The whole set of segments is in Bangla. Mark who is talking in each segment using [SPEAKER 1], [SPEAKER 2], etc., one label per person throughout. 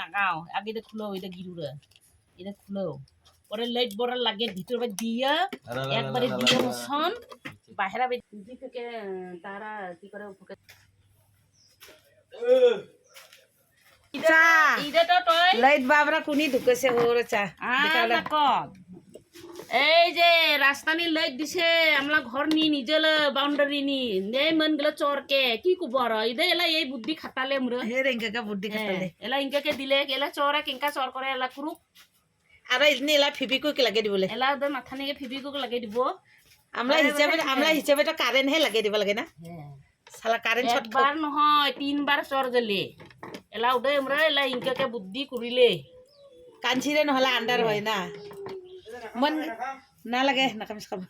[SPEAKER 1] লাগাও আগে এটা খুলো এটা গিরুরে এটা খুলো পরে লাইট বড় লাগে ভিতর বা দিয়া একবারে দিয়ে মশন বাহিরা বেদি থেকে তারা কি করে উপকে
[SPEAKER 2] চা
[SPEAKER 1] ইদা তো তই
[SPEAKER 2] লাইট বাবরা কুনি ঢুকেছে ওর চা
[SPEAKER 1] দেখালে কম এই যে রাস্তানি লাইট দিছে আমলা ঘর নি নিজেল বাউন্ডারি নি নেই মন গেল চরকে কি কুবর ইদে এলা এই বুদ্ধি খাটালে মুরে
[SPEAKER 2] হে রেঙ্কা কা বুদ্ধি খাটালে
[SPEAKER 1] এলা ইনকে দিলে এলা চরা কিংকা চর করে এলা কুরু
[SPEAKER 2] আর ইতনি এলা ফিবিকো কি লাগে দিবলে
[SPEAKER 1] এলা দ মাথানিকে ফিবিকো লাগে দিব
[SPEAKER 2] আমরা হিসাবে তো কারেন্ট হে লাগে দিব লাগে না শালা কারেন্ট শর্ট
[SPEAKER 1] একবার নহয় তিনবার চর গেলে এলা উদে আমরা এলা ইনকে বুদ্ধি করিলে
[SPEAKER 2] কাঞ্চিরে নহলে আন্ডার হয় না মন না লাগে না কামিস খাব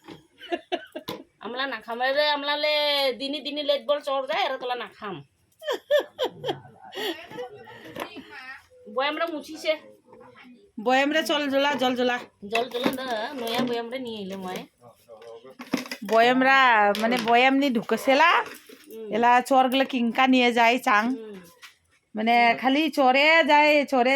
[SPEAKER 1] আমলা না খামারে আমলালে দিনি দিনি লেট বল চর যায় আর তোলা না খাম বয়ামরা মুছিছে
[SPEAKER 2] বয়ামরে জল জ্বলা
[SPEAKER 1] জল না নয়া বয়ামরা নিয়ে এলে মই
[SPEAKER 2] বয়ামরা মানে বয়াম নি ঢুকেছেলা এলা চরগুলো কিংকা নিয়ে যায় চাং মানে খালি চরে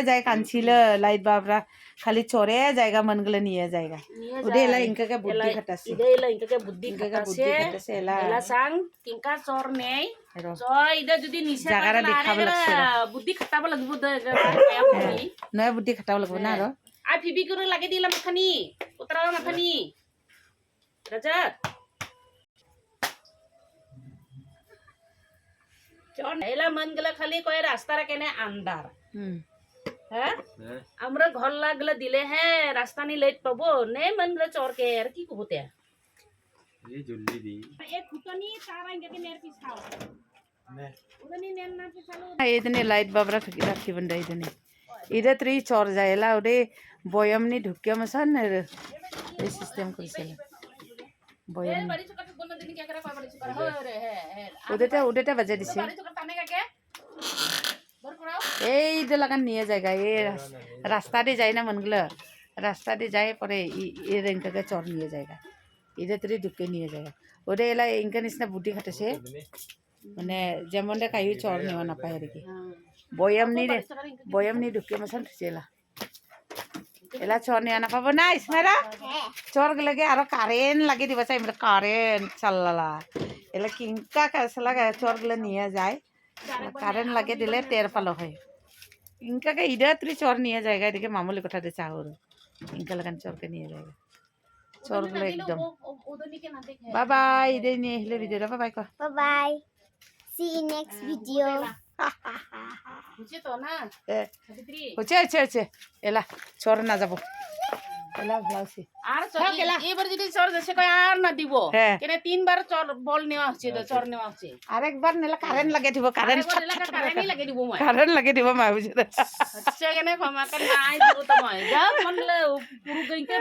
[SPEAKER 2] যায় কাঞ্চিল লাইট বাবরা খালি চরে জায়গা মনগুলো নিয়ে জায়গা ওদে এলা ইনকা বুদ্ধি খাটাছে
[SPEAKER 1] ইদে এলা ইনকা বুদ্ধি খাটাছে
[SPEAKER 2] এলা
[SPEAKER 1] এলা সাং কিংকা চর নেই চর ইদে যদি নিছে
[SPEAKER 2] জাগারা দেখাব লাগছে
[SPEAKER 1] বুদ্ধি খাটাব লাগিব
[SPEAKER 2] নয় বুদ্ধি খাটাব লাগব না আর
[SPEAKER 1] আই ফিবি করে লাগে দিলা মাথানি উতরা মাথানি রাজাত চর এলা মন গলা খালি কয় রাস্তা রা কেনে আন্দার হ্যাঁ আমরা ঘর লাগলে দিলে হ্যাঁ রাস্তা নি লেট পাবো নে মন গলা চর কে আর কি কবতে
[SPEAKER 3] ये जल्दी दी
[SPEAKER 1] এক ফুটনি তারা ইনকে নের পিছাও
[SPEAKER 3] ने
[SPEAKER 1] উদনি নেন না পিছালো
[SPEAKER 2] ಇದನ್ನೇ ಲೈಟ್ ಬಾಬ್ರ ರಾಖಿ ಬಂದ ಇದನ್ನೇ ಇದೇ ತ್ರೀ ಚೋರ್ ಜಾಯಲ್ಲ ಅವ್ರೆ বয়ামনি ঢুকিয়া মশান এই সিস্টেম করেছিল বয়াম
[SPEAKER 1] বাড়ি চকা কোন দিন কি করে বাড়ি চকা হরে হ্যাঁ
[SPEAKER 2] ওদেটা বাজে দিছে
[SPEAKER 1] বাড়ি চকা টানে কাকে বর করাও
[SPEAKER 2] এই যে লাগান নিয়ে জায়গা এই রাস্তা দিয়ে যায় না মনগুলো রাস্তা দিয়ে যায় পরে এই রেঙ্কাকে চর নিয়ে জায়গা এদের তুই ঢুকে নিয়ে জায়গা ওটা এলা ইনকা নিচিনা বুদ্ধি খাটেছে মানে যেমন কাহি চর নেওয়া নাপায় আর কি বয়ামনি ঢুকে মশান থুছে এলা এলা চর নেওয়া নাপাব না ইসমাইরা চর লাগে আর কারেন্ট লাগি দিব চাই কারেন্ট চাল্লালা এলা কিংকা কাছলা চর গুলো নিয়ে যায় কারেন্ট লাগে দিলে টের পালো হয় ইনকাকে ইদা তুই চর নিয়ে জায়গা এদিকে মামুলি কথা দিয়ে চাহর ইনকা লাগান চরকে নিয়ে জায়গা চরগুলো একদম বাই বাই ইদে নিয়ে এলে ভিডিওটা বাই বাই কর
[SPEAKER 4] Bye bye. See you next video.
[SPEAKER 1] বুঝে তো না
[SPEAKER 2] হচ্ছে এলা চর না যাব এলা ভালাউছি
[SPEAKER 1] আর এবার যদি চর দেশে কয় আর না দিব কেন তিনবার চর বল নেওয়া হচ্ছে চর নেওয়া হচ্ছে
[SPEAKER 2] আরেকবার নেলা কারেন্ট লাগে দিব কারেন্ট
[SPEAKER 1] লাগে দিব মই
[SPEAKER 2] কারেন্ট লাগে দিব মা বুঝে
[SPEAKER 1] আচ্ছা কেন ক্ষমা কেন নাই দিব তো মই যা মনলে পুরো গইকে